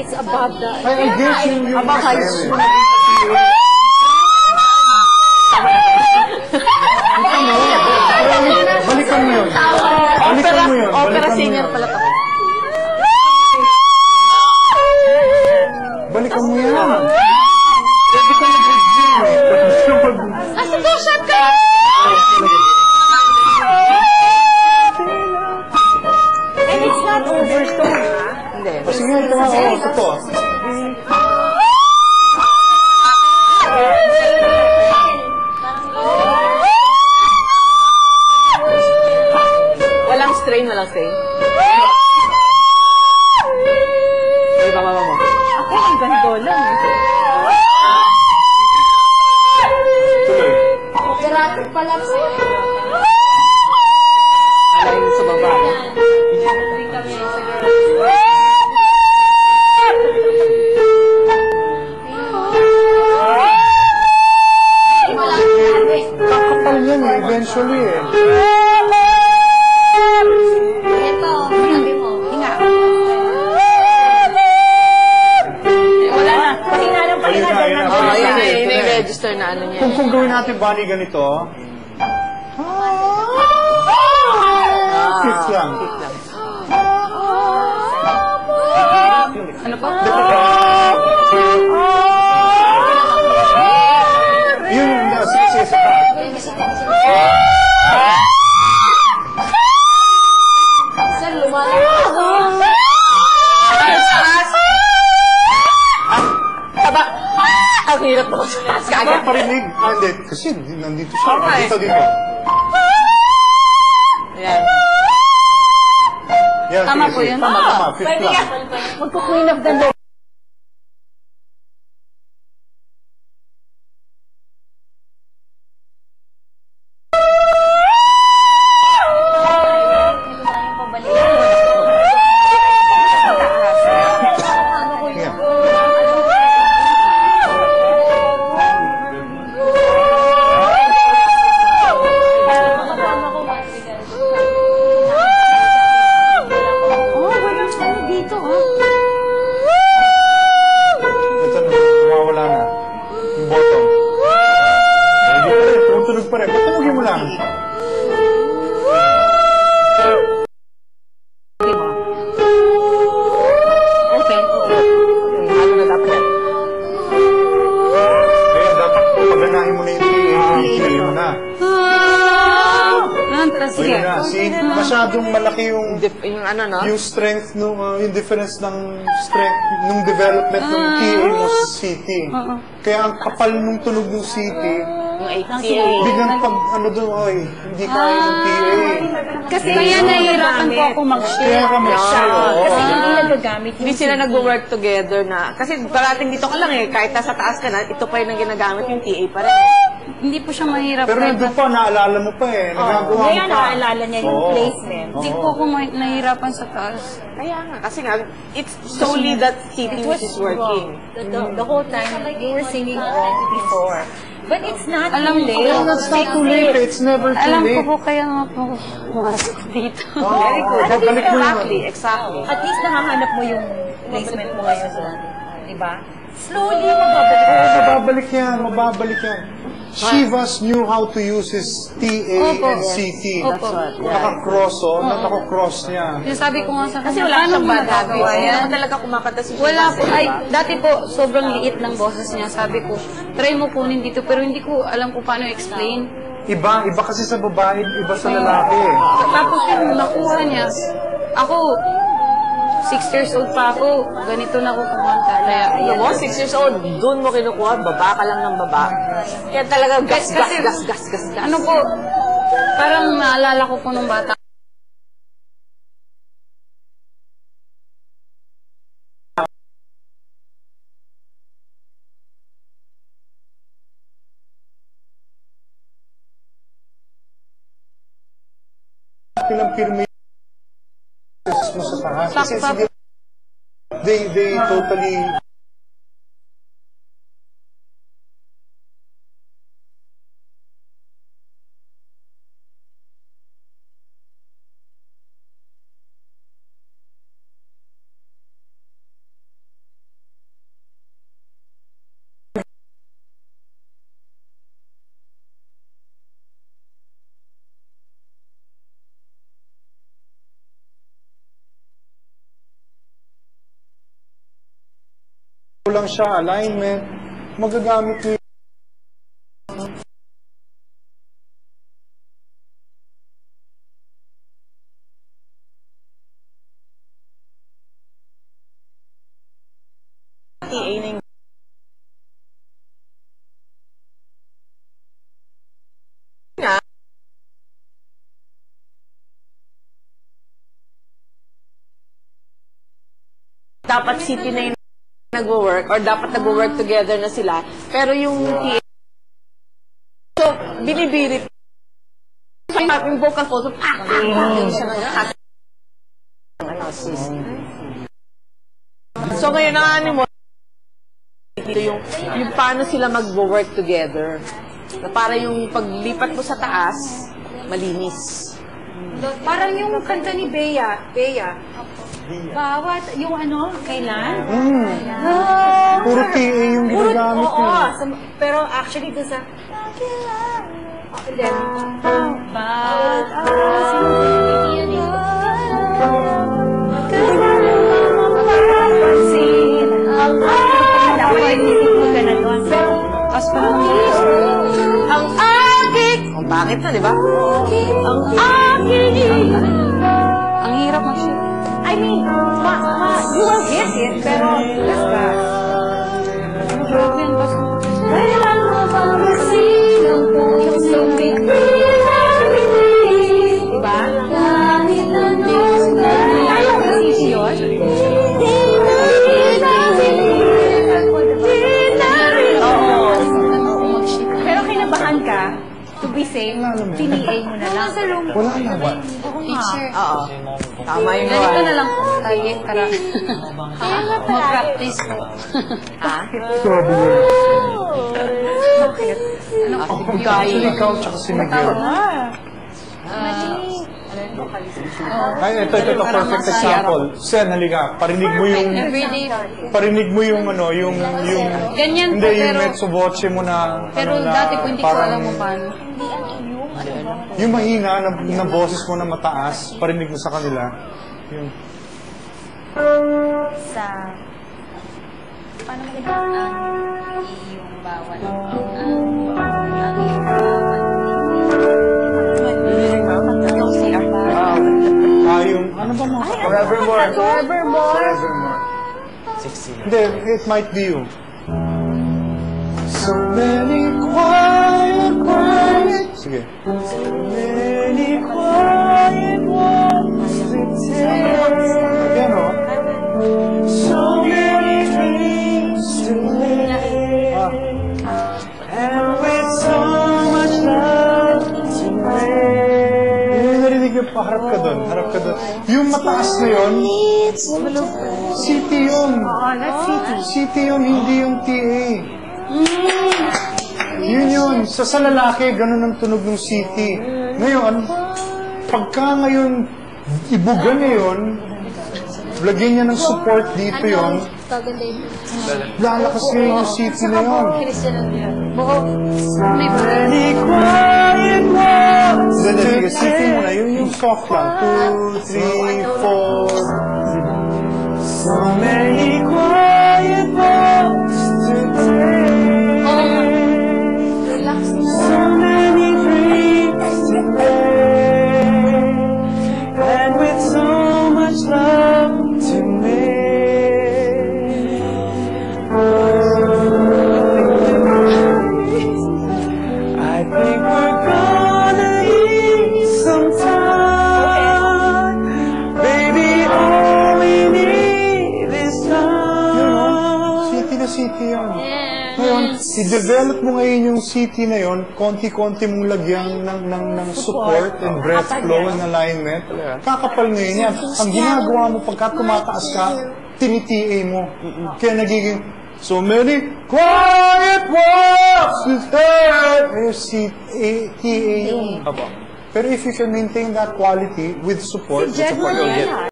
It's above the... I guess yung above high school. Balikan mo yun. Balikan mo yun. Opera singer pala to. Balikan mo yan. Pwede ka nag-gym eh. Asa to, shot ka! And it's not overtone, ha? Hindi. Sige, ito nga. Ito. Walang strain. Ay, baba mo. Ako, ang gando lang eh. Tuloy. Operatic pala siya. Alayin sa baba. Kakapal yan eh, eventually eh. Ito, sabi mo. Hinga. Wala na. Pahinga ng pahinga. Ayun na. Oo, yun yung register na ano niya. Kung gawin natin bali ganito, kick lang. Ano pa? Yun, sige, sa taas. Saan lumalabas? Taba! Ang hirap mo. Kagad parinig. Hindi. Kasi nandito siya. Okay. Dito. Ayan. Yan, Tama sige, po sige. yun. Tama. Fifth Pwede lang. ka. Magkuqueen of the North. Yan. Dito, Ito na, mawawala na. Yung bottom. Hindi pa rin, tumutunog pa rin. Patulogin mo lang. Open. Ano na dapat yan? Kaya dapat paganahin mo na yung tingin mo na. Sige. Ayun na, see? Masyadong malaki yung Yung ano, no? yung strength nung yung difference ng strength nung development ng TA mo sa CT. Kaya ang kapal nung tunog ng CT, Yung 8TA. biglang pag ano doon, oy, hindi kaya ng TA. Kasi kaya nahihirapan po ako mag-share. Kaya ka mag-share. Kasi oo. hindi nagagamit Hindi sila nag-work together na. Kasi parating dito ka lang eh. Kahit nasa taas ka na, ito pa yung ginagamit yung TA pa rin. Hindi po siya mahirap. Pero nandun pa, naalala mo pa eh. Nagagawa mo Kaya pa. naaalala niya yung Oo. placement. Hindi po ako nahihirapan sa taas. Kaya nga. Kasi nga, it's solely that CT which is working. The whole time, you were singing wrong before. But it's not Alam too ko. late. Well, that's not too late. It's never too Alam ko late. po kaya nga po pumasok dito. Very good. Babalik mo yun. Exactly. At least nakahanap mo yung placement mo ngayon doon. Diba? Slowly, mababalik. Mababalik yan, mababalik yan. Shivas knew how to use his TA Opo. and CT. Opo. Nakakross, oh. Nakakross niya. Sinasabi ko nga sa Kasi kanya, wala paano siyang mo bad habits. nagagawa Hindi yan? naman talaga kumakanta si Wala Shivas, po. eh, Ay, diba? dati po, sobrang liit ng boses niya. Sabi ko, try mo kunin dito. Pero hindi ko alam kung paano explain. Iba kasi sa babae, iba sa lalaki. Tapos yung nakuha niya, ako, 6 years old pa ako, ganito na ako kumanta. Kaya, Alam mo, 6 years old, doon mo kinukuha, baba ka lang ng baba. Kaya talaga gas. ano po, parang naalala ko po nung bata. Ilang pirmi mo sa taas. Kasi Sakto. sige, they totally lang siya, alignment, magagamit mo yung TA na yung dapat city na yung nagwo-work or dapat nagwo-work together na sila. Pero yung TA, so, binibirit. Yung vocal folds, so, yun siya nga. So, ngayon, ang ano mo, dito yung paano sila magwo-work together. Na para yung paglipat mo sa taas, malinis. Parang yung kanta ni Bea. Bawat, yung ano, kailan? puro TA yung ginagamit Oo, niya. pero actually doon sa then, but ang aking Ang bakit na, di ba? ang aking Ang hirap mag-shoot. I mean, you will get it, pero basta. Grabe yan, basta. Kailan mo ba masilang po yung sumit? Diba? Kaya mo sisi yun? Pero kinabahan ka, to be safe, PDA mo na lang. Wala lang. Teacher. Oo. Tama yung Ganito gawa. na lang po tayo para mag-practice po. Actually, ikaw tsaka si Miguel. Ay, ito, perfect example. Sen, halika, parinig mo yung ano, yung Ganyan po, hindi, yung pero- mezzo voce mo na, Pero ano, na dati po hindi ko parang- alam mo paano. Yung mahina na boses mo na mataas, parinig mo sa kanila. Yung, Sa... Paano mo ginagawa yung bawat... yung, ano ba mga? Forevermore. Hindi, it might be you. So many quiet. Sige. So many quiet ones to take. Yan o. So many dreams to live. And with so much love to make. Yung narinig yung paharap ka doon. Harap ka doon. Yung mataas na yun, city yun. that's city. City yun, hindi yung TA. Yun. Sa lalaki, ganun ang tunog ng city. Ngayon, pagka ngayon, ibuga na yun, lagyan niya ng support dito yun, lalakas ngayon yung city na yun. Then, city mo na, yun yung soft lang. 2, 3, 4. So many quiet walks to take. So many dreams to make. And with so much love to make. I think we're gonna need some time. Baby, all we need is time. City na city yan. Ngayon, i-develop mo ngayon yung city na yon, konti-konti mong lagyan ng support and breath flow and alignment. Kakapal ngayon yan. Ang ginagawa mo pagka tumataas ka, tinita mo. Kaya nagiging, so many quiet walks with her. TA yun. Pero if you can maintain that quality with support, Jet mo yan.